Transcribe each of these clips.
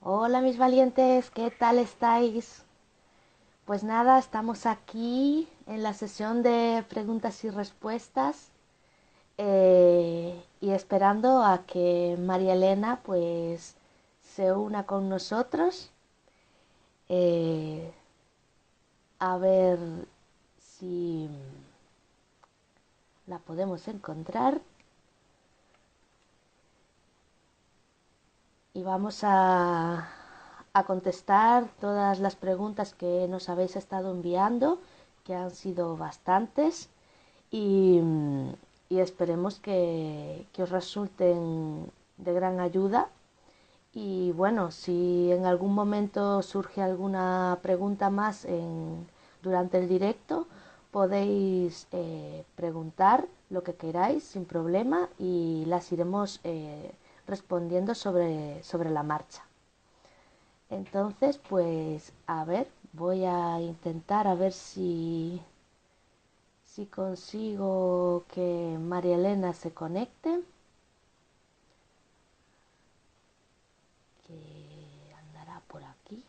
Hola mis valientes, ¿qué tal estáis? Pues nada, estamos aquí en la sesión de preguntas y respuestas y esperando a que María Elena pues se una con nosotros, eh, a ver si la podemos encontrar y vamos a contestar todas las preguntas que nos habéis estado enviando, que han sido bastantes, y, y esperemos que os resulten de gran ayuda. Y bueno, si en algún momento surge alguna pregunta más durante el directo, podéis preguntar lo que queráis sin problema y las iremos respondiendo sobre la marcha. Entonces, pues a ver, voy a intentar a ver si consigo que María Elena se conecte, que andará por aquí.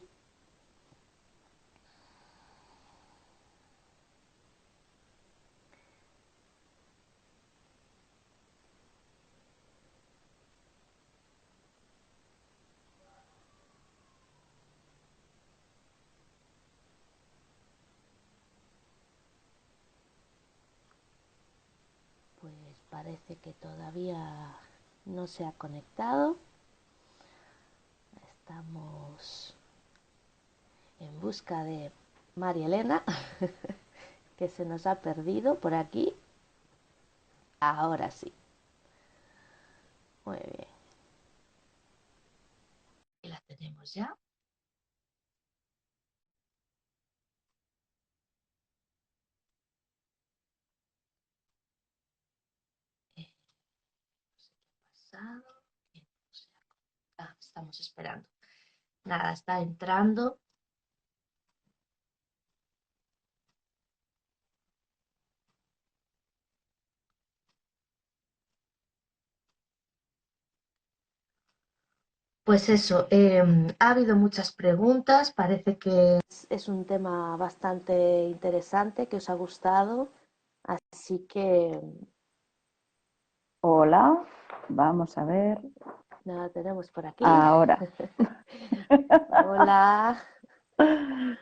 Pues parece que todavía no se ha conectado. Estamos en busca de María Elena, que se nos ha perdido por aquí. Ahora sí. Muy bien. Y la tenemos ya. No sé qué ha pasado. Estamos esperando. Nada, está entrando. Pues eso, ha habido muchas preguntas, parece que es un tema bastante interesante que os ha gustado, así que Hola, vamos a ver. nada, tenemos por aquí. Ahora. Hola,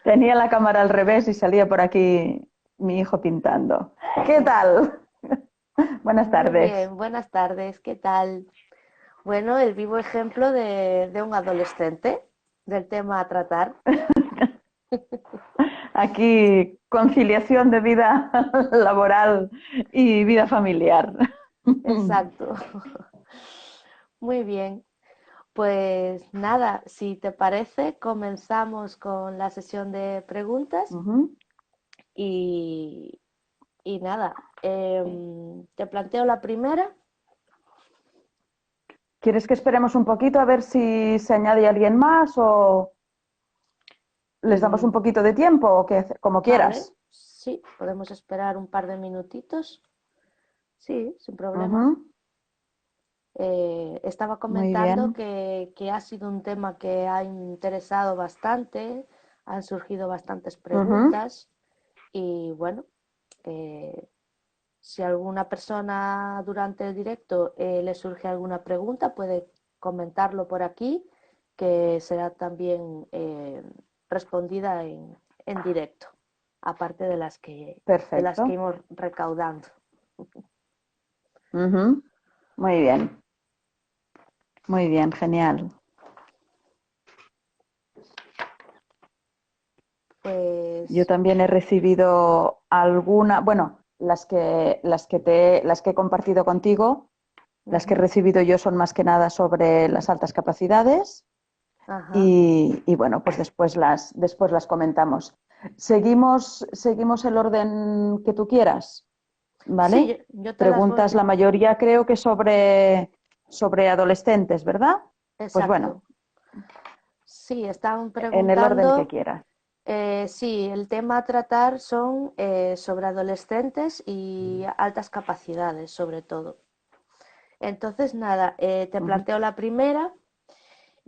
Tenía la cámara al revés y salía por aquí mi hijo pintando. ¿Qué tal? Buenas muy tardes. bien, buenas tardes, ¿qué tal? Bueno, el vivo ejemplo de un adolescente, del tema a tratar. Aquí conciliación de vida laboral y vida familiar. Exacto. Muy bien. Pues nada, si te parece, comenzamos con la sesión de preguntas Ujú. y, y nada, te planteo la primera. ¿Quieres que esperemos un poquito a ver si se añade alguien más o les damos un Mm, poquito de tiempo o que, como quieras? vale, sí, podemos esperar un par de minutitos. Sí, sin problema. Ujú. Estaba Muy comentando bien. que ha sido un tema que ha interesado bastante, han surgido bastantes Ujú. preguntas y bueno, eh, si a alguna persona durante el directo le surge alguna pregunta, puede comentarlo por aquí, que será también respondida en directo, aparte de las que Perfecto. íbamos recaudando. Ujú. Muy bien, genial. Yo Pues también he recibido alguna, bueno, las que he compartido contigo, las que he ujú, recibido yo son más que nada sobre las altas capacidades ajá. y bueno, pues después las comentamos. Seguimos el orden que tú quieras, Sí, ¿vale? yo te las Preguntas voy. la mayoría creo que sobre adolescentes, ¿verdad? Pues Exacto. bueno, Sí, están en el orden que preguntando. quieras. Sí, el tema a tratar son sobre adolescentes y altas capacidades, sobre todo. Entonces, nada, te Ujú. planteo la primera.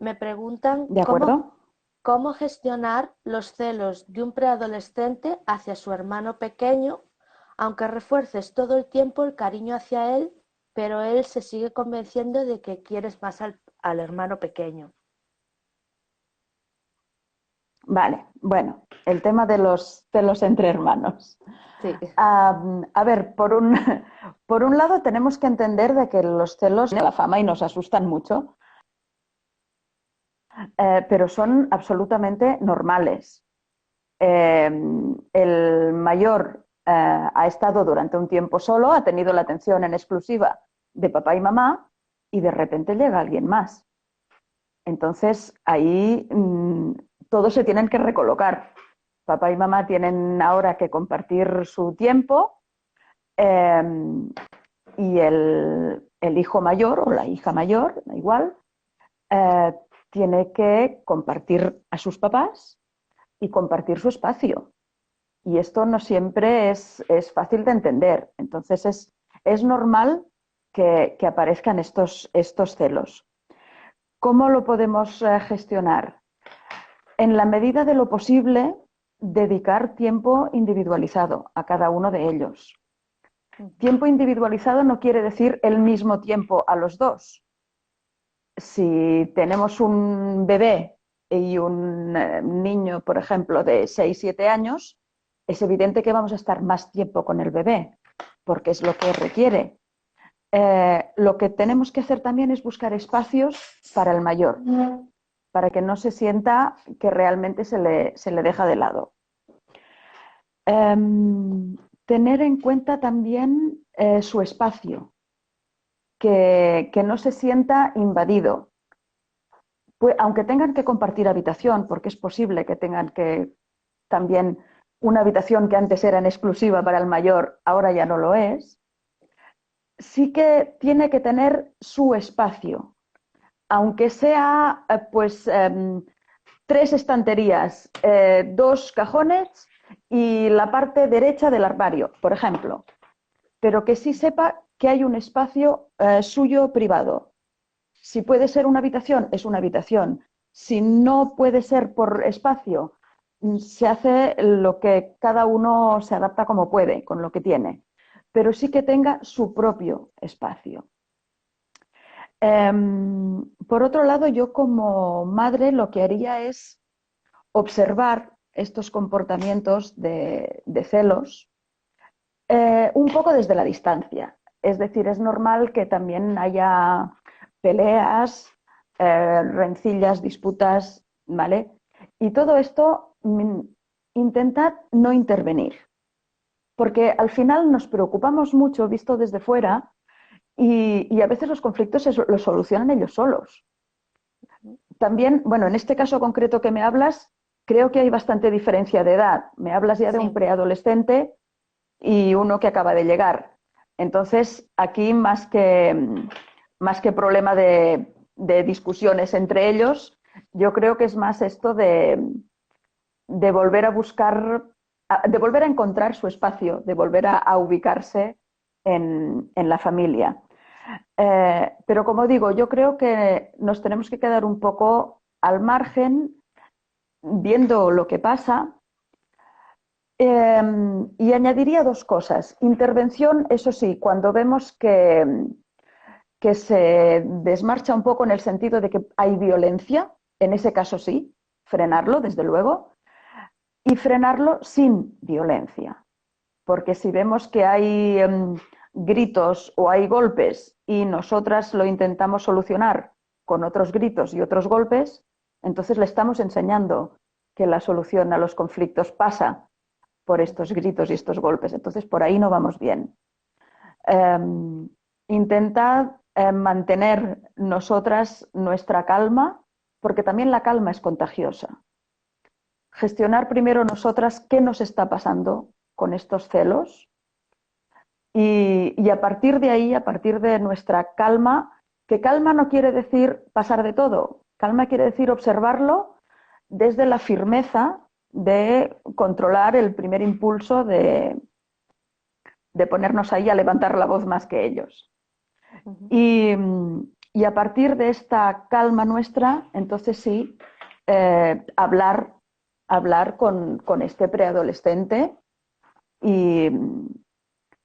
Me preguntan ¿De acuerdo? cómo gestionar los celos de un preadolescente hacia su hermano pequeño, aunque refuerces todo el tiempo el cariño hacia él, pero él se sigue convenciendo de que quieres más al hermano pequeño. Vale, bueno, el tema de los celos entre hermanos. Sí, A ver, por un lado tenemos que entender de que los celos tienen la fama y nos asustan mucho, pero son absolutamente normales. El mayor ha estado durante un tiempo solo, ha tenido la atención en exclusiva de papá y mamá y de repente llega alguien más. Entonces ahí todos se tienen que recolocar. Papá y mamá tienen ahora que compartir su tiempo eh, y el hijo mayor o la hija mayor, da igual, eh, tiene que compartir a sus papás y compartir su espacio. Y esto no siempre es fácil de entender. Entonces es normal que aparezcan estos celos. ¿Cómo lo podemos gestionar? En la medida de lo posible, dedicar tiempo individualizado a cada uno de ellos. Tiempo individualizado no quiere decir el mismo tiempo a los dos. Si tenemos un bebé y un niño, por ejemplo, de 6, 7 años, es evidente que vamos a estar más tiempo con el bebé, porque es lo que requiere. Lo que tenemos que hacer también es buscar espacios para el mayor, para que no se sienta que realmente se le deja de lado. Tener en cuenta también su espacio, que no se sienta invadido. Pues, aunque tengan que compartir habitación, porque es posible que tengan que también una habitación que antes era en exclusiva para el mayor, ahora ya no lo es, sí que tiene que tener su espacio, aunque sea pues 3 estanterías, 2 cajones y la parte derecha del armario, por ejemplo, pero que sí sepa que hay un espacio suyo privado. Si puede ser una habitación, es una habitación. Si no puede ser por espacio, se hace lo que cada uno se adapta como puede, con lo que tiene, pero sí que tenga su propio espacio. Por otro lado, yo como madre lo que haría es observar estos comportamientos de celos un poco desde la distancia. Es decir, es normal que también haya peleas, rencillas, disputas, ¿vale? Y todo esto intentad no intervenir, porque al final nos preocupamos mucho visto desde fuera y a veces los conflictos los solucionan ellos solos. También, bueno, en este caso concreto que me hablas, creo que hay bastante diferencia de edad. Me hablas ya de un sí. preadolescente y uno que acaba de llegar. Entonces, aquí más que problema de discusiones entre ellos, yo creo que es más esto de volver a buscar, de volver a encontrar su espacio, de volver a ubicarse en la familia. Pero como digo, yo creo que nos tenemos que quedar un poco al margen, viendo lo que pasa. Y añadiría 2 cosas. Intervención, eso sí, cuando vemos que se desmarcha un poco en el sentido de que hay violencia, en ese caso sí, frenarlo, desde luego, y frenarlo sin violencia. Porque si vemos que hay gritos o hay golpes y nosotras lo intentamos solucionar con otros gritos y otros golpes, entonces le estamos enseñando que la solución a los conflictos pasa por estos gritos y estos golpes. Entonces, por ahí no vamos bien. Intentad mantener nosotras nuestra calma, porque también la calma es contagiosa. Gestionar primero nosotras qué nos está pasando con estos celos y a partir de ahí, a partir de nuestra calma, que calma no quiere decir pasar de todo, calma quiere decir observarlo desde la firmeza de controlar el primer impulso de ponernos ahí a levantar la voz más que ellos. Uh -huh. Y Y a partir de esta calma nuestra, entonces sí, hablar con este preadolescente y,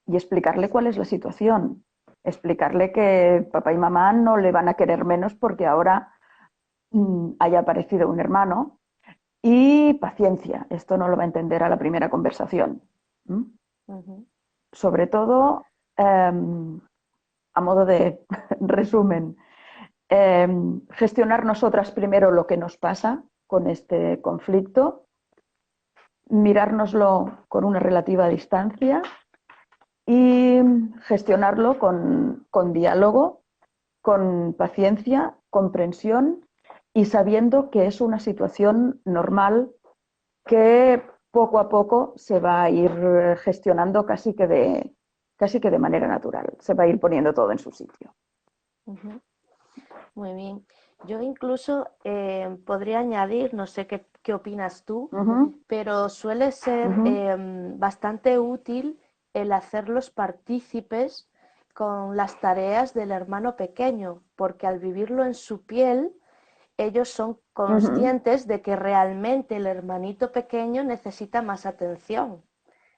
y explicarle cuál es la situación. Explicarle que papá y mamá no le van a querer menos porque ahora haya aparecido un hermano. Y paciencia, esto no lo va a entender a la primera conversación. ¿Mm? Ujú, Sobre todo, a modo de resumen, gestionar nosotras primero lo que nos pasa con este conflicto, mirárnoslo con una relativa distancia y gestionarlo con diálogo, con paciencia, comprensión y sabiendo que es una situación normal que poco a poco se va a ir gestionando casi que de manera natural. Se va a ir poniendo todo en su sitio. ujú. Muy bien. Yo incluso podría añadir, no sé qué opinas tú, Uh -huh, pero suele uh ser -huh, bastante útil el hacerlos partícipes con las tareas del hermano pequeño, porque al vivirlo en su piel, ellos son uh -huh. conscientes de que realmente el hermanito pequeño necesita más atención.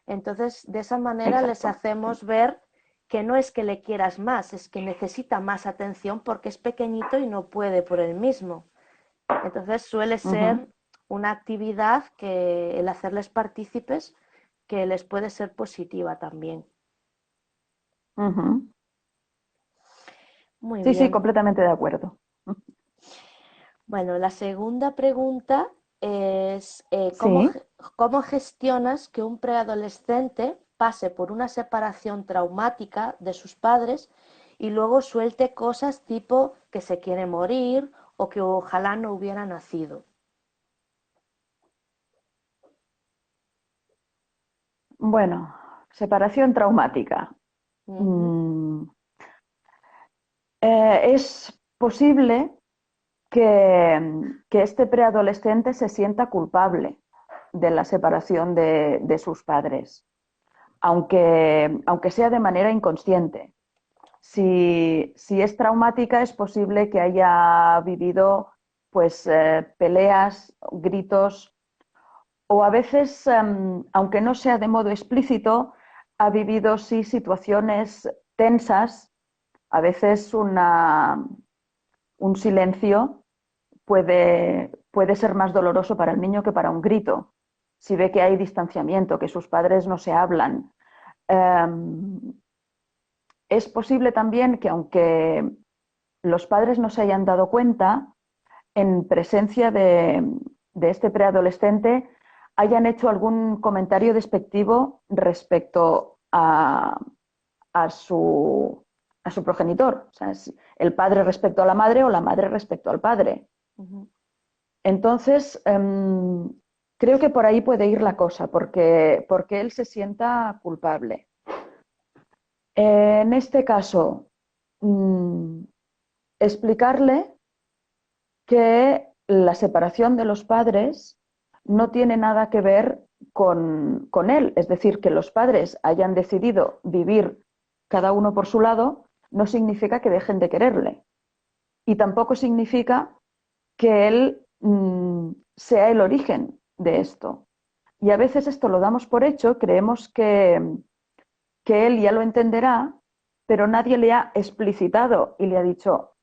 Entonces, de esa manera les Exacto. hacemos ver que no es que le quieras más, es que necesita más atención porque es pequeñito y no puede por él mismo. Entonces suele Uh -huh, ser una actividad que el hacerles partícipes que les puede ser positiva también. uh -huh. Muy Sí, sí, bien. completamente de acuerdo. Bueno, la segunda pregunta es Sí, ¿cómo gestionas que un preadolescente pase por una separación traumática de sus padres y luego suelte cosas tipo que se quiere morir o que ojalá no hubiera nacido? bueno, separación traumática. Ujú, Mm, es posible que este preadolescente se sienta culpable de la separación de sus padres, aunque sea de manera inconsciente. Si es traumática, es posible que haya vivido pues, peleas, gritos, o a veces, aunque no sea de modo explícito, ha vivido sí situaciones tensas, a veces un silencio puede ser más doloroso para el niño que para un grito. Si ve que hay distanciamiento, que sus padres no se hablan. Es posible también que aunque los padres no se hayan dado cuenta, en presencia de este preadolescente hayan hecho algún comentario despectivo respecto a su, a su progenitor. O sea, el padre respecto a la madre o la madre respecto al padre. ujú, Entonces, creo que por ahí puede ir la cosa, porque él se sienta culpable. En este caso, mm, explicarle que la separación de los padres no tiene nada que ver con él. Es decir, que los padres hayan decidido vivir cada uno por su lado no significa que dejen de quererle. Y tampoco significa que él sea el origen de esto. Y a veces esto lo damos por hecho, creemos que él ya lo entenderá, pero nadie le ha explicitado y le ha dicho,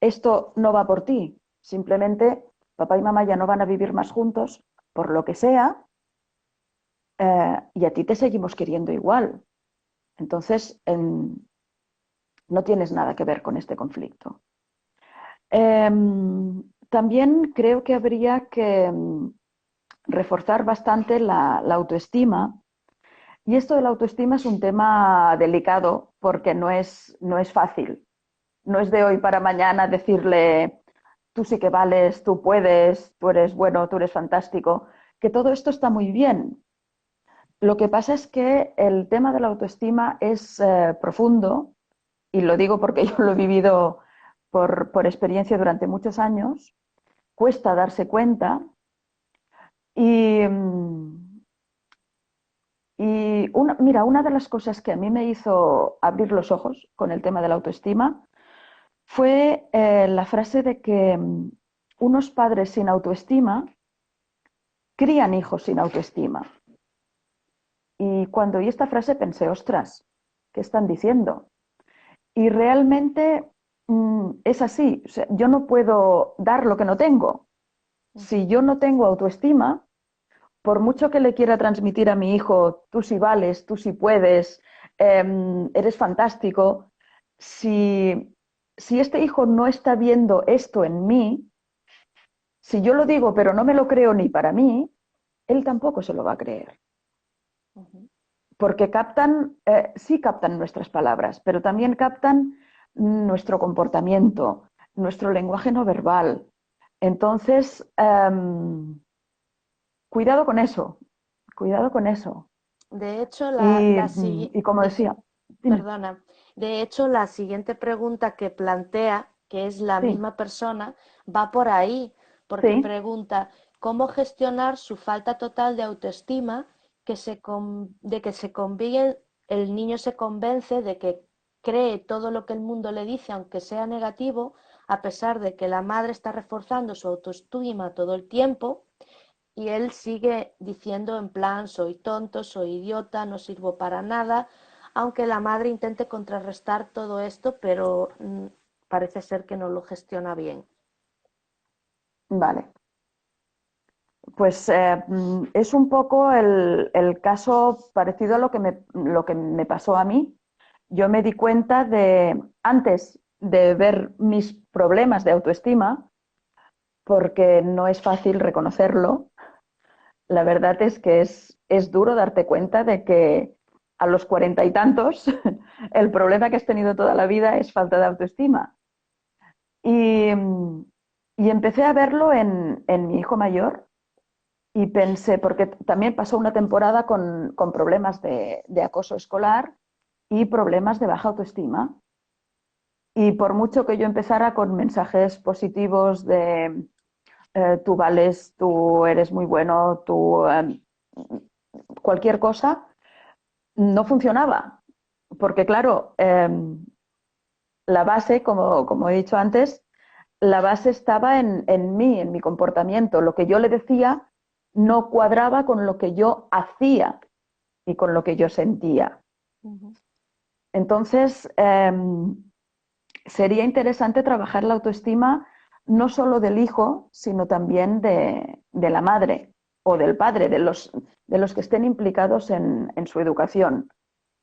esto no va por ti, simplemente papá y mamá ya no van a vivir más juntos, por lo que sea, y a ti te seguimos queriendo igual. Entonces, no tienes nada que ver con este conflicto. También creo que habría que reforzar bastante la autoestima. Y esto de la autoestima es un tema delicado porque no es fácil. No es de hoy para mañana decirle, tú sí que vales, tú puedes, tú eres bueno, tú eres fantástico, que todo esto está muy bien. Lo que pasa es que el tema de la autoestima es profundo, y lo digo porque yo lo he vivido por experiencia durante muchos años, cuesta darse cuenta y, mira, una de las cosas que a mí me hizo abrir los ojos con el tema de la autoestima fue la frase de que unos padres sin autoestima crían hijos sin autoestima. Y cuando oí esta frase pensé, ostras, ¿qué están diciendo? Y realmente es así. O sea, yo no puedo dar lo que no tengo. Si yo no tengo autoestima, por mucho que le quiera transmitir a mi hijo, tú sí vales, tú sí puedes, eres fantástico, si este hijo no está viendo esto en mí, si yo lo digo pero no me lo creo ni para mí, él tampoco se lo va a creer. Porque sí captan nuestras palabras, pero también captan nuestro comportamiento, nuestro lenguaje no verbal. Entonces, cuidado con eso, cuidado con eso. De hecho, Y como decía, dime, perdona, de hecho, la siguiente pregunta que plantea, que es la sí, misma persona, va por ahí, porque sí, pregunta cómo gestionar su falta total de autoestima, de que el niño se convence de que cree todo lo que el mundo le dice, aunque sea negativo, a pesar de que la madre está reforzando su autoestima todo el tiempo, y él sigue diciendo en plan, soy tonto, soy idiota, no sirvo para nada, aunque la madre intente contrarrestar todo esto, pero parece ser que no lo gestiona bien. vale. Pues es un poco el caso parecido a lo que me pasó a mí. Yo me di cuenta antes de ver mis problemas de autoestima, porque no es fácil reconocerlo. La verdad es que es duro darte cuenta de que a los 40 y tantos el problema que has tenido toda la vida es falta de autoestima. Y, y empecé a verlo en mi hijo mayor y pensé, porque también pasó una temporada con problemas de acoso escolar y problemas de baja autoestima. Y por mucho que yo empezara con mensajes positivos de tú vales, tú eres muy bueno, tú cualquier cosa, no funcionaba. Porque claro, la base, como he dicho antes, la base estaba en mí, en mi comportamiento. Lo que yo le decía no cuadraba con lo que yo hacía y con lo que yo sentía. Ujú. Entonces, sería interesante trabajar la autoestima no solo del hijo, sino también de la madre o del padre, de los que estén implicados en su educación.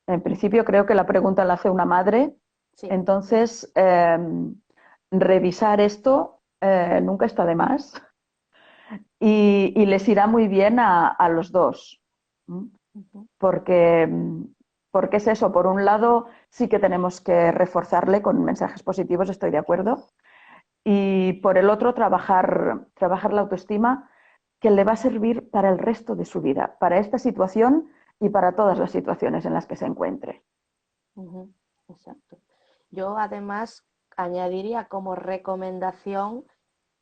En principio creo que la pregunta la hace una madre, Sí. entonces revisar esto nunca está de más y les irá muy bien a los dos. ¿Mm? Ujú. Porque, porque es eso, por un lado sí que tenemos que reforzarle con mensajes positivos, estoy de acuerdo, y por el otro trabajar la autoestima que le va a servir para el resto de su vida, para esta situación y para todas las situaciones en las que se encuentre. Ujú. Exacto. Yo además añadiría como recomendación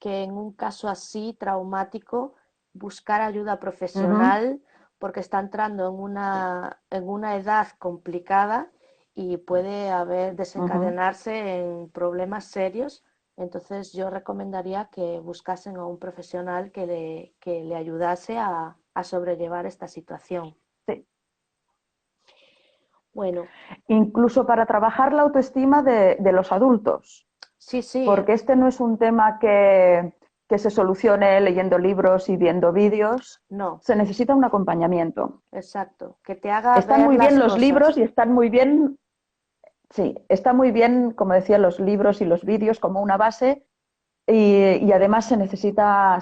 que en un caso así traumático buscar ayuda Uh -huh, profesional porque está entrando en una edad complicada y puede haber uh -huh. desencadenarse en problemas serios. Entonces yo recomendaría que buscasen a un profesional que le ayudase a sobrellevar esta situación. Sí. Bueno, Incluso para trabajar la autoestima de los adultos, sí, sí, porque este no es un tema que se solucione leyendo libros y viendo vídeos, no, se necesita un acompañamiento. exacto, que te haga Están ver muy las bien los libros cosas. y están muy bien, sí, está muy bien, como decía, los libros y los vídeos como una base y además se necesita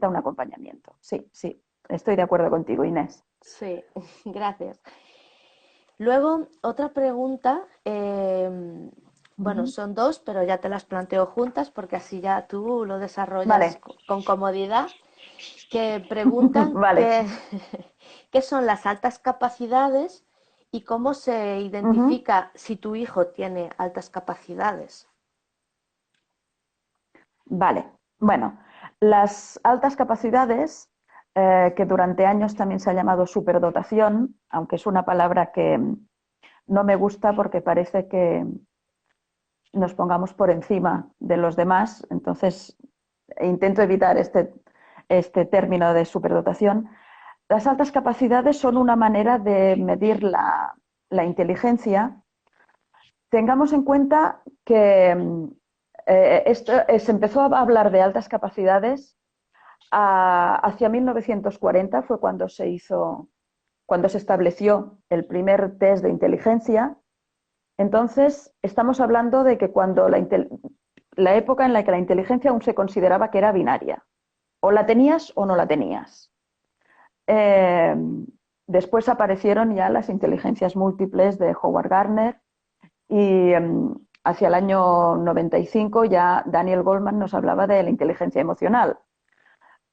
un acompañamiento. Sí, sí, estoy de acuerdo contigo, Inés. Sí, gracias. Luego, otra pregunta, bueno, Ujú. son dos, pero ya te las planteo juntas porque así ya tú lo desarrollas Vale, con comodidad, que preguntan vale. qué son las altas capacidades y cómo se Ujú. identifica si tu hijo tiene altas capacidades. Vale. Bueno, las altas capacidades, que durante años también se ha llamado superdotación, aunque es una palabra que no me gusta porque parece nos pongamos por encima de los demás. Entonces, intento evitar este término de superdotación. Las altas capacidades son una manera de medir la inteligencia. Tengamos en cuenta que se empezó a hablar de altas capacidades hacia 1940, fue cuando se estableció el primer test de inteligencia. Entonces, estamos hablando de que cuando la época en la que la inteligencia aún se consideraba que era binaria, o la tenías o no la tenías. Eh, Después aparecieron ya las inteligencias múltiples de Howard Gardner y hacia el año 95 ya Daniel Goleman nos hablaba de la inteligencia emocional.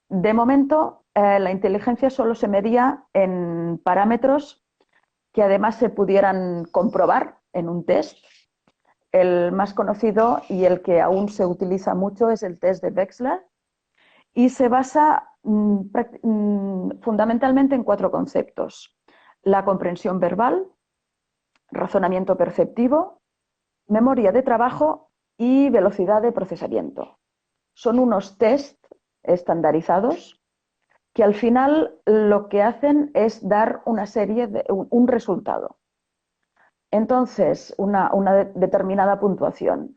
De momento, la inteligencia solo se medía en parámetros que además se pudieran comprobar en un test. El más conocido y el que aún se utiliza mucho es el test de Wechsler y se basa fundamentalmente en 4 conceptos: la comprensión verbal, razonamiento perceptivo, memoria de trabajo y velocidad de procesamiento. Son unos test estandarizados que al final lo que hacen es dar un resultado. Entonces, una determinada puntuación.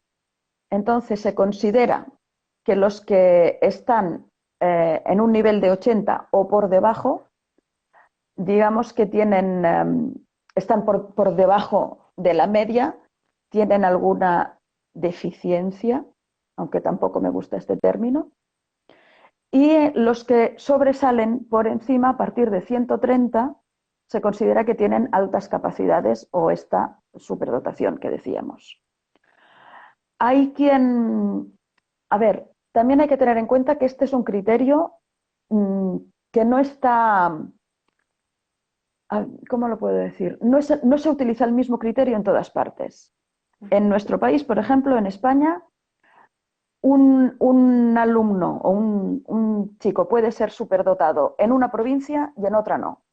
Entonces, se considera que los que están en un nivel de 80 o por debajo, digamos que están por debajo de la media, tienen alguna deficiencia, aunque tampoco me gusta este término, y los que sobresalen por encima, a partir de 130, se considera que tienen altas capacidades o esta superdotación que decíamos. Hay quien... A ver, también hay que tener en cuenta que este es un criterio que no está... ¿Cómo lo puedo decir? No se utiliza el mismo criterio en todas partes. En nuestro país, por ejemplo, en España, un alumno o un chico puede ser superdotado en una provincia y en otra no,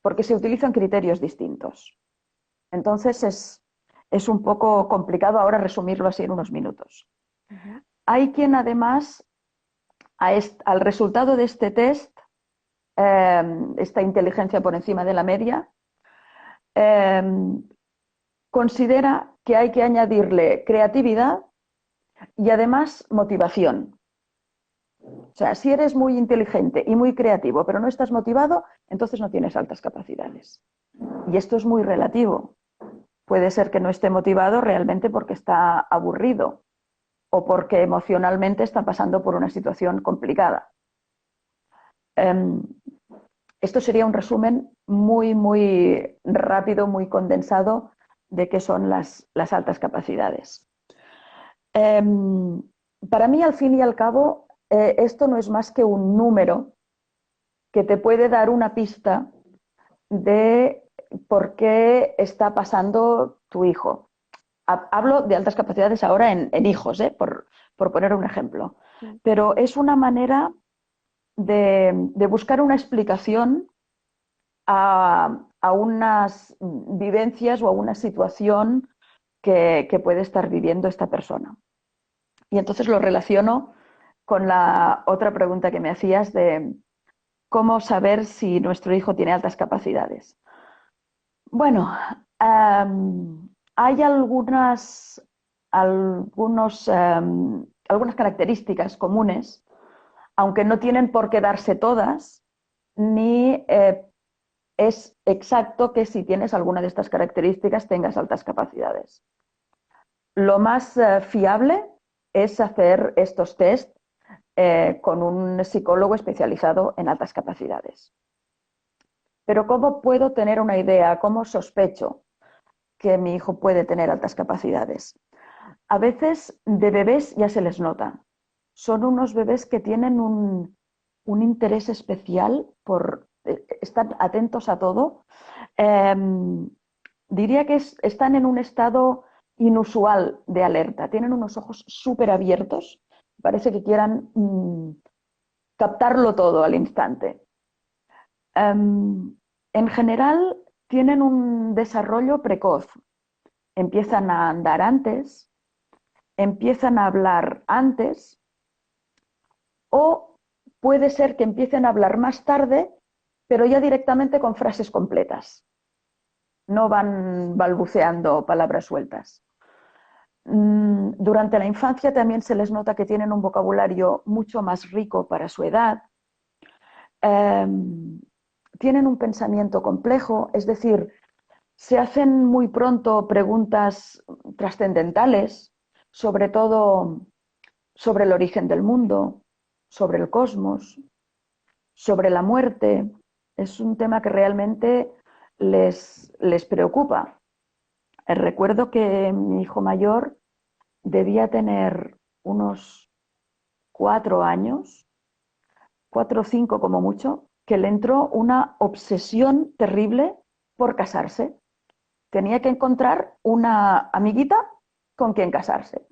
porque se utilizan criterios distintos. Entonces es un poco complicado ahora resumirlo así en unos minutos. Hay quien además al resultado de este test, esta inteligencia por encima de la media, considera que hay que añadirle creatividad y además motivación. O sea, si eres muy inteligente y muy creativo, pero no estás motivado, entonces no tienes altas capacidades. Y esto es muy relativo. Puede ser que no esté motivado realmente porque está aburrido o porque emocionalmente está pasando por una situación complicada. Esto sería un resumen muy, muy rápido, muy condensado de qué son las altas capacidades. Para mí, al fin y al cabo, esto no es más que un número que te puede dar una pista de por qué está pasando tu hijo. Hablo de altas capacidades ahora en hijos, por poner un ejemplo. Pero es una manera de buscar una explicación a unas vivencias o a una situación que puede estar viviendo esta persona. Y entonces lo relaciono con la otra pregunta que me hacías de cómo saber si nuestro hijo tiene altas capacidades. Bueno, hay algunas características comunes, aunque no tienen por qué darse todas, ni es exacto que si tienes alguna de estas características tengas altas capacidades. Lo más fiable es hacer estos test con un psicólogo especializado en altas capacidades. Pero ¿cómo puedo tener una idea? ¿Cómo sospecho que mi hijo puede tener altas capacidades? A veces de bebés ya se les nota. Son unos bebés que tienen un interés especial por estar atentos a todo. Diría que están en un estado inusual de alerta. Tienen unos ojos súper abiertos. Parece que quieran captarlo todo al instante. En general, tienen un desarrollo precoz. Empiezan a andar antes, empiezan a hablar antes o puede ser que empiecen a hablar más tarde, pero ya directamente con frases completas. No van balbuceando palabras sueltas. Durante la infancia también se les nota que tienen un vocabulario mucho más rico para su edad. Tienen un pensamiento complejo, es decir, se hacen muy pronto preguntas trascendentales, sobre todo sobre el origen del mundo, sobre el cosmos, sobre la muerte. Es un tema que realmente les preocupa. Recuerdo que mi hijo mayor debía tener unos 4 años, 4 o 5 como mucho, que le entró una obsesión terrible por casarse. Tenía que encontrar una amiguita con quien casarse.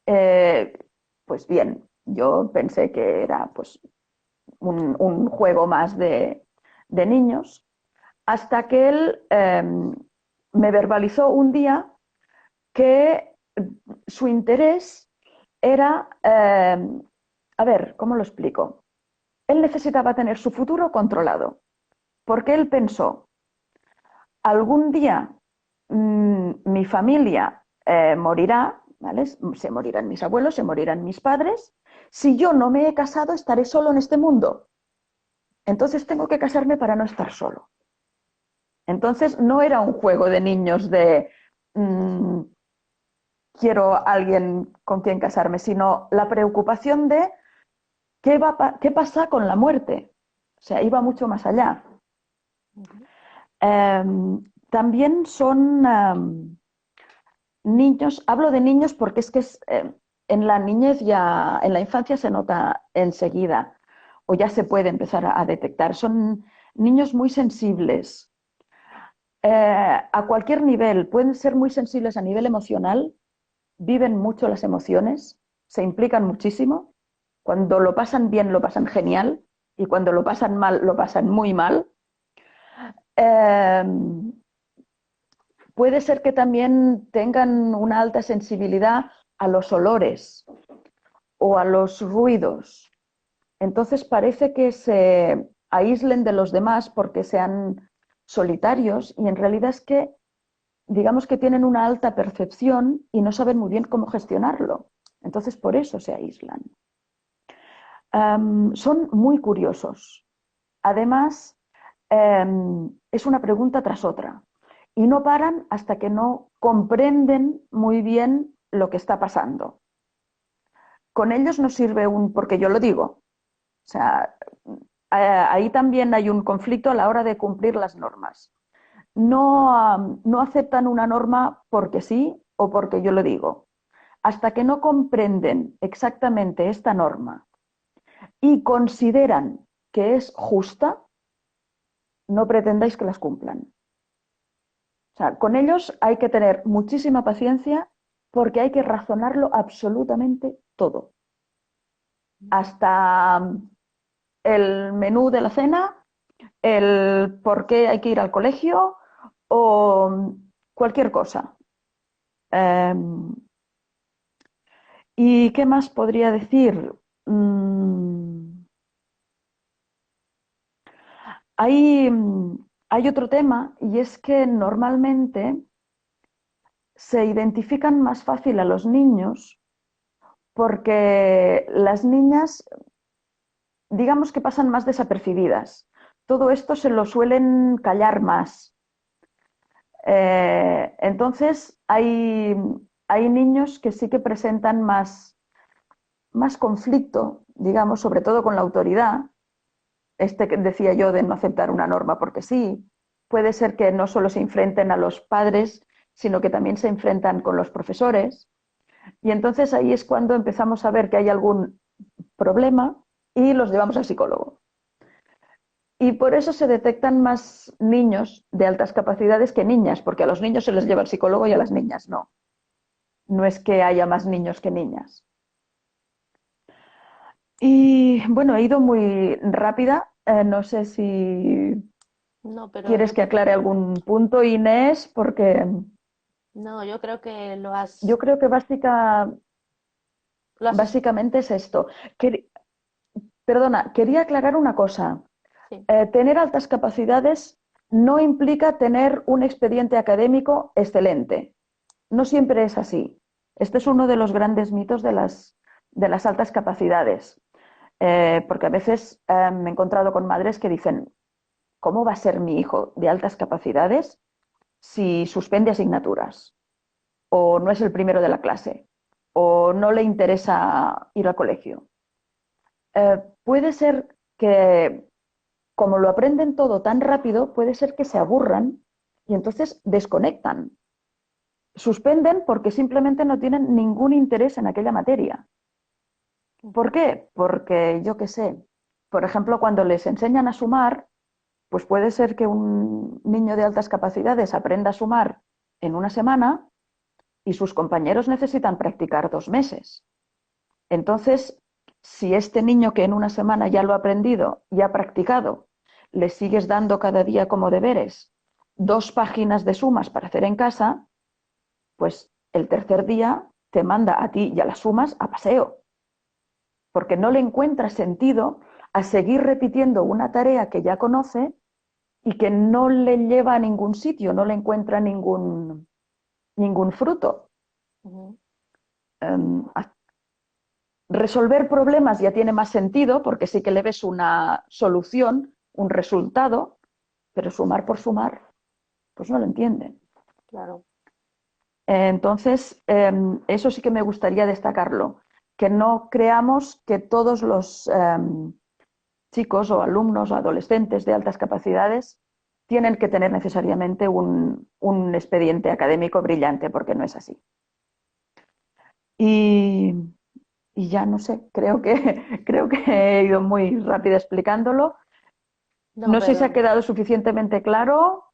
Eh, pues bien, yo pensé que era pues, un juego más de niños, hasta que él me verbalizó un día que su interés era, a ver, ¿cómo lo explico? Él necesitaba tener su futuro controlado, porque él pensó, algún día mi familia morirá, ¿vale? Se morirán mis abuelos, se morirán mis padres. Si yo no me he casado, estaré solo en este mundo. Entonces tengo que casarme para no estar solo. Entonces no era un juego de niños de quiero a alguien con quien casarme, sino la preocupación de qué pasa con la muerte. O sea, iba mucho más allá. También son niños, hablo de niños porque es que en la niñez ya, en la infancia se nota enseguida o ya se puede empezar a detectar. Son niños muy sensibles a cualquier nivel, pueden ser muy sensibles a nivel emocional, viven mucho las emociones, se implican muchísimo. Cuando lo pasan bien, lo pasan genial y cuando lo pasan mal, lo pasan muy mal. Eh, Puede ser que también tengan una alta sensibilidad a los olores o a los ruidos. Entonces parece que se aíslen de los demás porque sean solitarios y en realidad es que digamos que tienen una alta percepción y no saben muy bien cómo gestionarlo. Entonces por eso se aíslan. Son muy curiosos. Además, es una pregunta tras otra y no paran hasta que no comprenden muy bien lo que está pasando. Con ellos no sirve porque yo lo digo. O sea, ahí también hay un conflicto a la hora de cumplir las normas. No aceptan una norma porque sí o porque yo lo digo. Hasta que no comprenden exactamente esta norma y consideran que es justa, no pretendáis que las cumplan. O sea, con ellos hay que tener muchísima paciencia porque hay que razonarlo absolutamente todo. Hasta el menú de la cena, el por qué hay que ir al colegio o cualquier cosa. ¿Y qué más podría decir? Hay, hay otro tema y es que normalmente se identifican más fácil a los niños porque las niñas, digamos que pasan más desapercibidas. Todo esto se lo suelen callar más. Entonces, hay niños que sí que presentan más conflicto, digamos, sobre todo con la autoridad. Este que decía yo de no aceptar una norma porque sí. Puede ser que no solo se enfrenten a los padres, sino que también se enfrentan con los profesores. Y entonces ahí es cuando empezamos a ver que hay algún problema y los llevamos al psicólogo. Y por eso se detectan más niños de altas capacidades que niñas, porque a los niños se les lleva al psicólogo y a las niñas no. No es que haya más niños que niñas. Y bueno, he ido muy rápida. No sé si No, pero quieres que aclare algún punto, Inés, porque... No, yo creo que Yo creo que lo has, básicamente es esto. Perdona, quería aclarar una cosa. sí, Tener altas capacidades no implica tener un expediente académico excelente. No siempre es así. Este es uno de los grandes mitos de las altas capacidades. Porque a veces me he encontrado con madres que dicen, ¿cómo va a ser mi hijo de altas capacidades si suspende asignaturas? O no es el primero de la clase, o no le interesa ir al colegio. Puede ser que, como lo aprenden todo tan rápido, puede ser que se aburran y entonces desconectan. Suspenden porque simplemente no tienen ningún interés en aquella materia. ¿Por ujú, qué? Porque yo qué sé, por ejemplo, cuando les enseñan a sumar, pues puede ser que un niño de altas capacidades aprenda a sumar en una semana y sus compañeros necesitan practicar 2 meses. Entonces, si este niño que en una semana ya lo ha aprendido y ha practicado, le sigues dando cada día como deberes 2 páginas de sumas para hacer en casa, pues el tercer día te manda a ti y a las sumas a paseo, porque no le encuentra sentido a seguir repitiendo una tarea que ya conoce y que no le lleva a ningún sitio, no le encuentra ningún fruto. ujú. Um, Resolver problemas ya tiene más sentido porque sí que le ves una solución, un resultado, pero sumar por sumar, pues no lo entienden. Claro. Entonces, eso sí que me gustaría destacarlo, que no creamos que todos los chicos o alumnos o adolescentes de altas capacidades tienen que tener necesariamente un expediente académico brillante, porque no es así. Y, y ya no sé, creo que he ido muy rápida explicándolo. No, No sé si ha pero quedado suficientemente claro,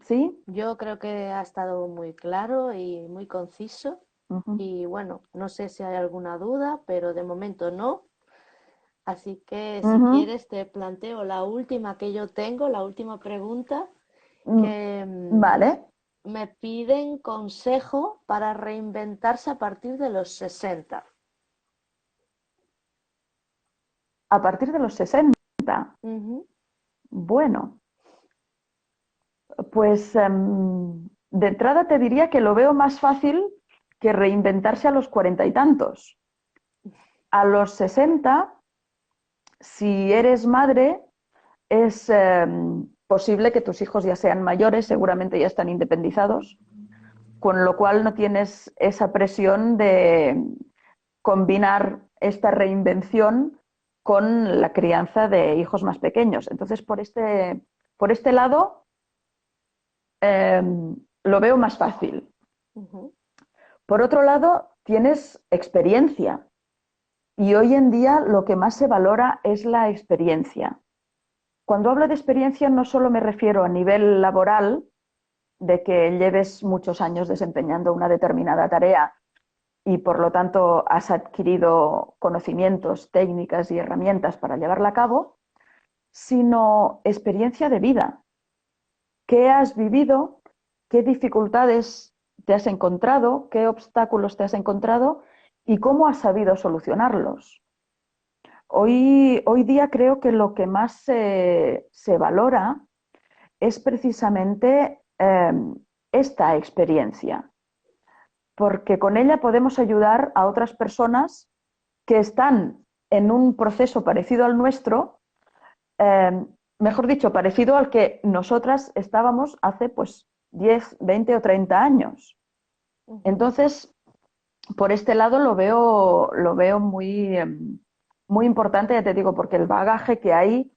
¿sí? yo creo que ha estado muy claro y muy conciso. Ujú. Y bueno, no sé si hay alguna duda, pero de momento no. Así que si Ujú. quieres te planteo la última que yo tengo, la última pregunta, Mm, que Vale, me piden consejo para reinventarse a partir de los 60. a partir de los 60. Ujú. Bueno, pues de entrada te diría que lo veo más fácil que reinventarse a los 40 y tantos. A los 60, si eres madre, es posible que tus hijos ya sean mayores, seguramente ya están independizados, con lo cual no tienes esa presión de combinar esta reinvención con la crianza de hijos más pequeños. Entonces, por este lado, eh, lo veo más fácil. Ujú. Por otro lado, tienes experiencia y hoy en día lo que más se valora es la experiencia. Cuando hablo de experiencia no solo me refiero a nivel laboral, de que lleves muchos años desempeñando una determinada tarea y por lo tanto has adquirido conocimientos, técnicas y herramientas para llevarla a cabo, sino experiencia de vida. ¿Qué has vivido? ¿Qué dificultades te has encontrado? ¿Qué obstáculos te has encontrado? ¿Y cómo has sabido solucionarlos? Hoy día creo que lo que más se valora es precisamente esta experiencia, porque con ella podemos ayudar a otras personas que están en un proceso parecido al nuestro, eh, mejor dicho, parecido al que nosotras estábamos hace pues 10, 20 o 30 años. Ujú. Entonces, por este lado lo veo muy importante, ya te digo, porque el bagaje que hay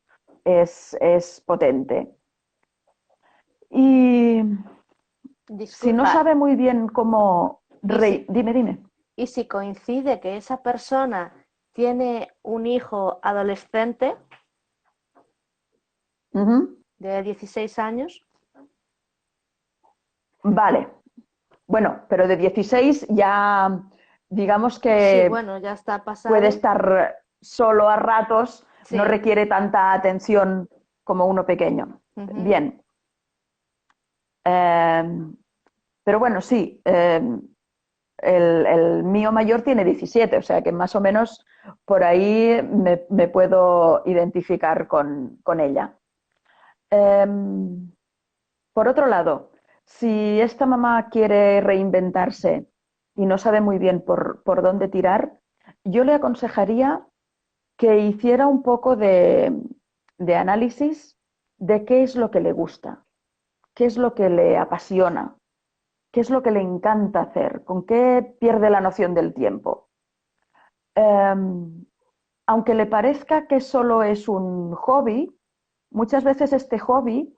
es potente. Y si no Disculpa, sabe muy bien cómo... ¿y si, Dime. y si coincide que esa persona tiene un hijo adolescente Ujú. de 16 años? Vale. Bueno, pero de 16 ya digamos Sí, que bueno, ya está puede pasado. estar solo a ratos, no Sí. requiere tanta atención como uno pequeño. Ujú. Bien. Eh, Pero bueno, sí, el mío mayor tiene 17, o sea que más o menos por ahí me puedo identificar con ella. Em, por otro lado, si esta mamá quiere reinventarse y no sabe muy bien por dónde tirar, yo le aconsejaría que hiciera un poco de análisis de qué es lo que le gusta, qué es lo que le apasiona, qué es lo que le encanta hacer, con qué pierde la noción del tiempo. Aunque le parezca que solo es un hobby, muchas veces este hobby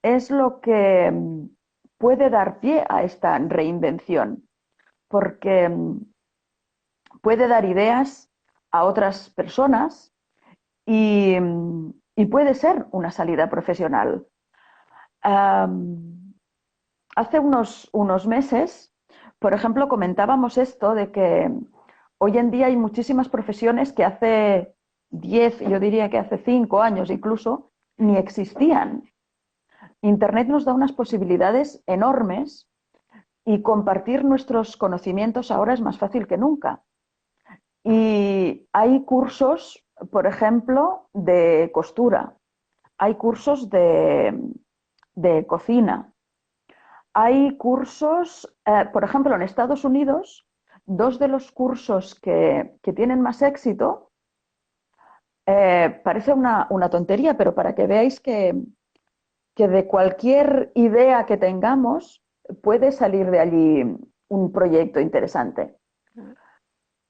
es lo que puede dar pie a esta reinvención, porque puede dar ideas a otras personas y puede ser una salida profesional. Hace unos meses, por ejemplo, comentábamos esto de que hoy en día hay muchísimas profesiones que hace 10, yo diría que hace 5 años incluso, ni existían. Internet nos da unas posibilidades enormes y compartir nuestros conocimientos ahora es más fácil que nunca. Y hay cursos, por ejemplo, de costura, hay cursos de cocina, hay cursos, por ejemplo, en Estados Unidos, dos de los cursos que tienen más éxito, parece una tontería, pero para que veáis que de cualquier idea que tengamos puede salir de allí un proyecto interesante.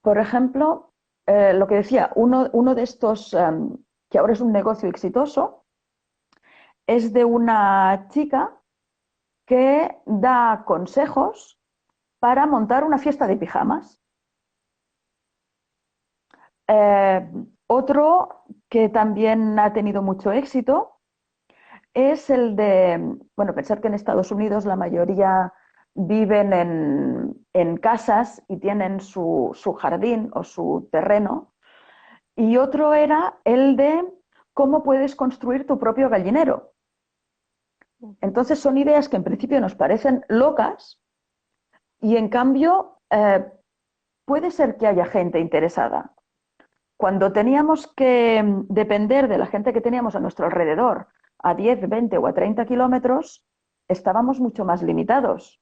Por ejemplo, lo que decía, uno de estos, que ahora es un negocio exitoso, es de una chica que da consejos para montar una fiesta de pijamas. Eh, Otro que también ha tenido mucho éxito es el de, bueno, pensar que en Estados Unidos la mayoría viven en casas y tienen su jardín o su terreno. Y otro era el de cómo puedes construir tu propio gallinero. Entonces son ideas que en principio nos parecen locas y en cambio puede ser que haya gente interesada. Cuando teníamos que depender de la gente que teníamos a nuestro alrededor a 10, 20 o a 30 kilómetros, estábamos mucho más limitados.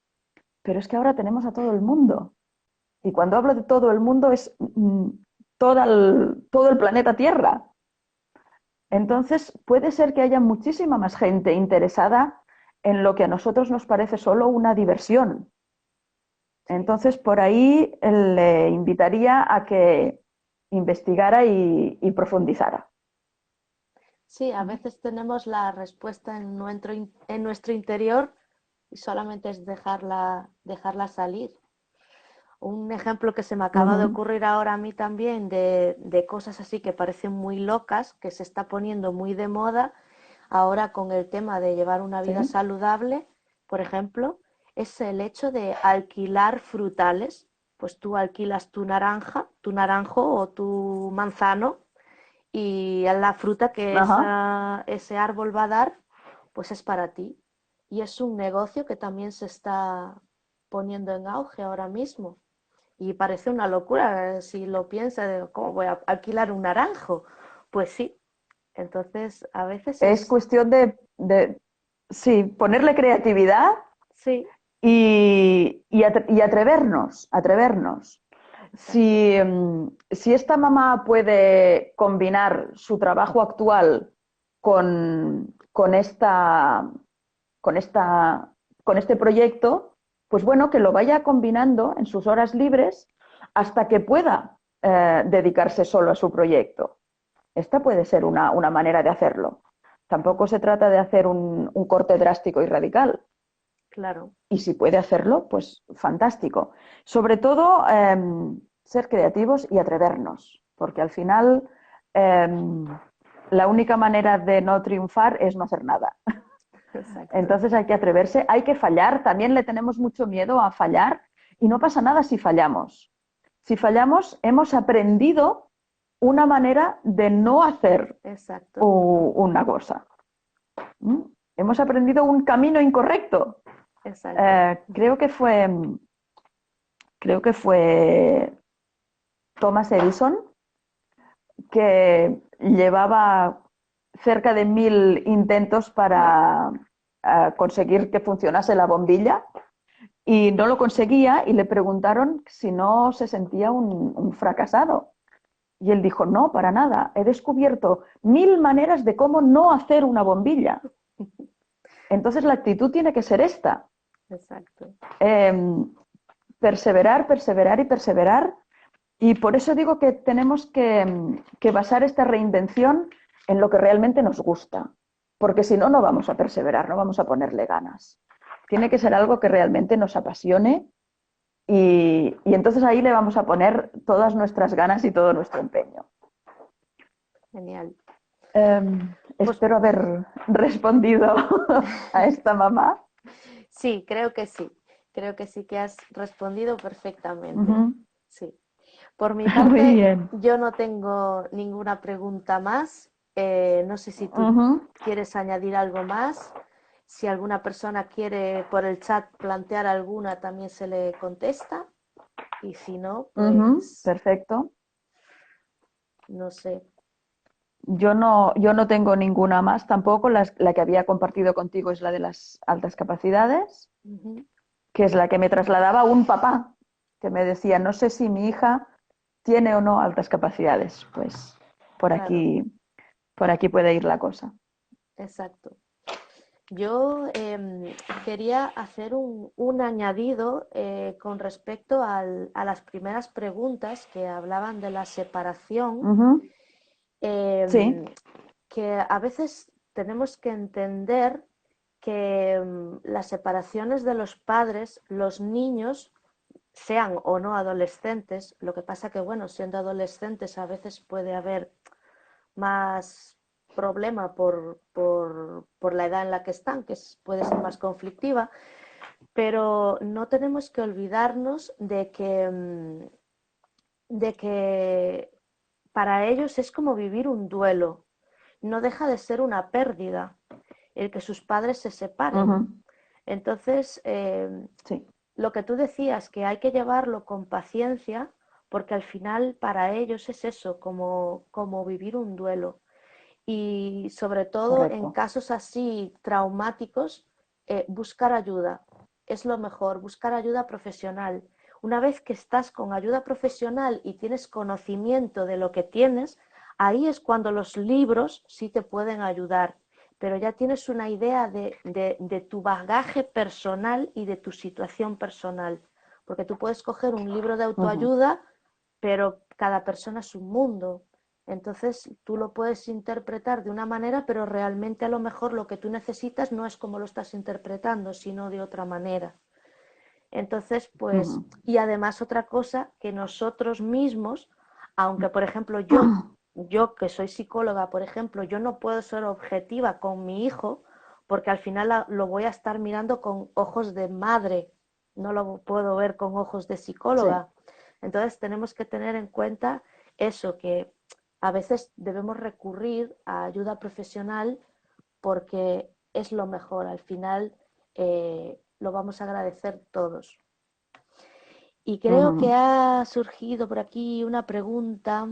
Pero es que ahora tenemos a todo el mundo. Y cuando hablo de todo el mundo es todo el planeta Tierra. Entonces puede ser que haya muchísima más gente interesada en lo que a nosotros nos parece solo una diversión. Entonces por ahí le invitaría a que investigara y profundizara. Sí, a veces tenemos la respuesta en nuestro interior y solamente es dejarla salir. Un ejemplo que se me acaba de Ujú. ocurrir ahora a mí también de cosas así que parecen muy locas, que se está poniendo muy de moda ahora con el tema de llevar una Sí, vida saludable, por ejemplo, es el hecho de alquilar frutales. Pues tú alquilas tu naranja, tu naranjo o tu manzano y la fruta que ajá. ese árbol va a dar, pues es para ti. Y es un negocio que también se está poniendo en auge ahora mismo. Y parece una locura si lo piensas, ¿cómo voy a alquilar un naranjo? Pues sí, entonces a veces Es es, cuestión de sí, ponerle creatividad sí, y atrevernos. exacto, Si esta mamá puede combinar su trabajo actual con con esta, con este proyecto, pues bueno, que lo vaya combinando en sus horas libres hasta que pueda dedicarse solo a su proyecto. Esta puede ser una manera de hacerlo. Tampoco se trata de hacer un corte drástico y radical. claro. Y si puede hacerlo, pues fantástico. Sobre todo, ser creativos y atrevernos, porque al final la única manera de no triunfar es no hacer nada. Exacto. Entonces hay que atreverse, hay que fallar. También le tenemos mucho miedo a fallar y no pasa nada si fallamos. Si fallamos, hemos aprendido una manera de no hacer Exacto. una cosa. ¿Mm? Hemos aprendido un camino incorrecto. Exacto. Creo que fue Thomas Edison, que llevaba cerca de 1000 intentos para conseguir que funcionase la bombilla y no lo conseguía y le preguntaron si no se sentía un fracasado. Y él dijo, no, para nada, he descubierto 1000 maneras de cómo no hacer una bombilla. Entonces la actitud tiene que ser esta. Exacto. Eh, Perseverar, perseverar y perseverar. Y por eso digo que tenemos que basar esta reinvención en lo que realmente nos gusta, porque si no, no vamos a perseverar, no vamos a ponerle ganas. Tiene que ser algo que realmente nos apasione y entonces ahí le vamos a poner todas nuestras ganas y todo nuestro empeño. Genial. Pues Espero haber respondido a esta mamá. sí, creo que sí. Creo que sí que has respondido perfectamente. Uh-huh. Sí. Por mi Muy parte, bien. yo no tengo ninguna pregunta más. No sé si tú Uh-huh. quieres añadir algo más. Si alguna persona quiere por el chat plantear alguna, también se le contesta. Y si no, Uh-huh. pues Perfecto. no sé. Yo no tengo ninguna más tampoco. La que había compartido contigo es la de las altas capacidades, Ujú. que es la que me trasladaba un papá que me decía, no sé si mi hija tiene o no altas capacidades. Pues por Claro, aquí, por aquí puede ir la cosa. exacto. Yo quería hacer un añadido con respecto a las primeras preguntas que hablaban de la separación, Ujú. em, Sí. que a veces tenemos que entender que las separaciones de los padres, los niños, sean o no adolescentes, lo que pasa que, bueno, siendo adolescentes a veces puede haber más problema por la edad en la que están, que puede ser más conflictiva, pero no tenemos que olvidarnos de que para ellos es como vivir un duelo, no deja de ser una pérdida el que sus padres se separen. Ujú. Entonces, Sí. lo que tú decías, que hay que llevarlo con paciencia, porque al final para ellos es eso, como vivir un duelo. Y sobre todo en Correcto. casos así traumáticos, buscar ayuda. Es lo mejor, buscar ayuda profesional. Una vez que estás con ayuda profesional y tienes conocimiento de lo que tienes, ahí es cuando los libros sí te pueden ayudar, pero ya tienes una idea de tu bagaje personal y de tu situación personal. Porque tú puedes coger un libro de Ujú. autoayuda, pero cada persona es un mundo. Entonces tú lo puedes interpretar de una manera, pero realmente a lo mejor lo que tú necesitas no es como lo estás interpretando, sino de otra manera. Entonces, pues, Ujú. y además otra cosa, que nosotros mismos, aunque por ejemplo yo que soy psicóloga, por ejemplo, yo no puedo ser objetiva con mi hijo, porque al final lo voy a estar mirando con ojos de madre, no lo puedo ver con ojos de Sí. psicóloga. Entonces tenemos que tener en cuenta eso, que a veces debemos recurrir a ayuda profesional porque es lo mejor. Al final lo vamos a agradecer todos. Y creo que Ujú. ha surgido por aquí una pregunta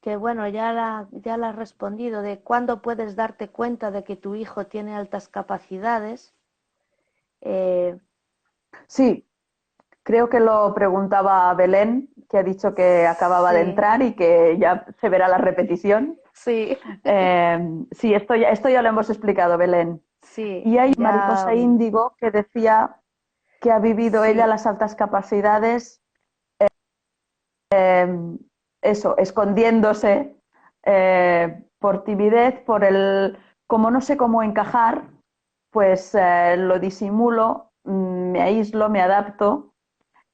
que, bueno, ya la has respondido, de cuándo puedes darte cuenta de que tu hijo tiene altas capacidades. Eh, Sí, creo que lo preguntaba Belén, que ha dicho que acababa de sí, entrar y que ya se verá la repetición. sí, Eh, sí, esto ya lo hemos explicado, Belén. sí, Y hay ya, Mariposa Índigo que decía que ha vivido ella sí, las altas capacidades, eh, eso, escondiéndose por timidez, por el, como no sé cómo encajar, pues lo disimulo, me aíslo, me adapto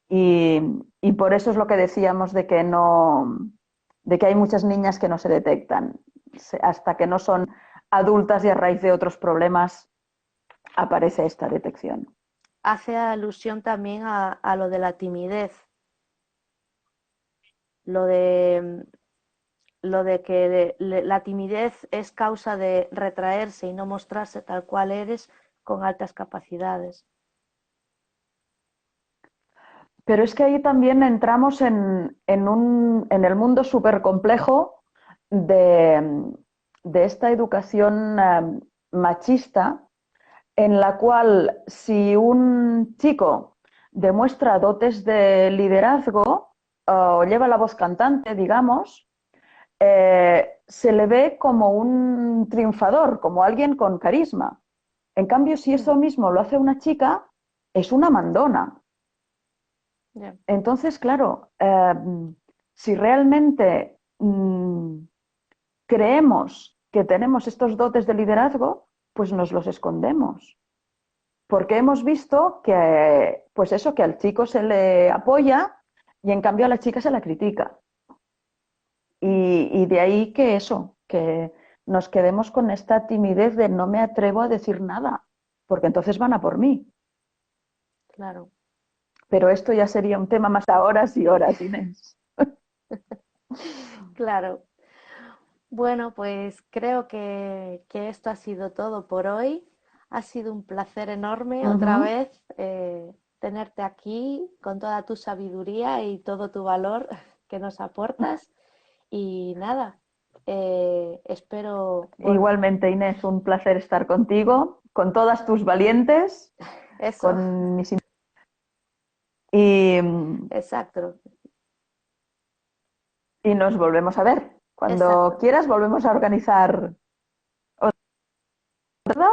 y, y por eso es lo que decíamos de que no, de que hay muchas niñas que no se detectan hasta que no son adultas y a raíz de otros problemas aparece esta detección. hace alusión también a lo de la timidez, lo de, lo de que la timidez es causa de retraerse y no mostrarse tal cual eres, con altas capacidades. Pero es que ahí también entramos en el mundo súper complejo de esta educación machista, en la cual si un chico demuestra dotes de liderazgo o lleva la voz cantante, digamos, se le ve como un triunfador, como alguien con carisma. En cambio, si eso mismo lo hace una chica, es una mandona. Yeah. Entonces, claro, si realmente creemos que tenemos estos dotes de liderazgo, pues nos los escondemos. Porque hemos visto que, pues eso, que al chico se le apoya y en cambio a la chica se la critica. Y de ahí que eso, que nos quedemos con esta timidez de no me atrevo a decir nada, porque entonces van a por mí. Claro. Pero esto ya sería un tema más a horas y horas, Inés. Claro. Bueno, pues creo que esto ha sido todo por hoy. Ha sido un placer enorme otra Ujú. vez tenerte aquí con toda tu sabiduría y todo tu valor que nos aportas. Y nada, espero Igualmente, Inés, un placer estar contigo, con todas tus valientes, eso, con mis... Y, exacto, y nos volvemos a ver. Cuando exacto. quieras, volvemos a organizar otra.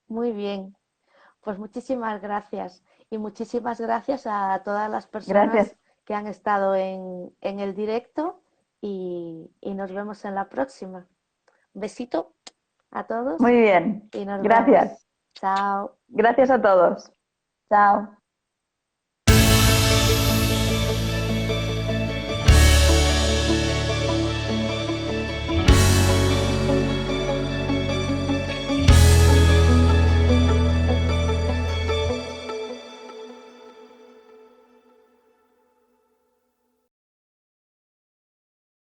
Muy bien. Pues muchísimas gracias y muchísimas gracias a todas las Gracias. personas que han estado en el directo y nos vemos en la próxima. Un besito a todos Muy bien. y nos vemos. Gracias. Chao. Gracias a todos. Chao.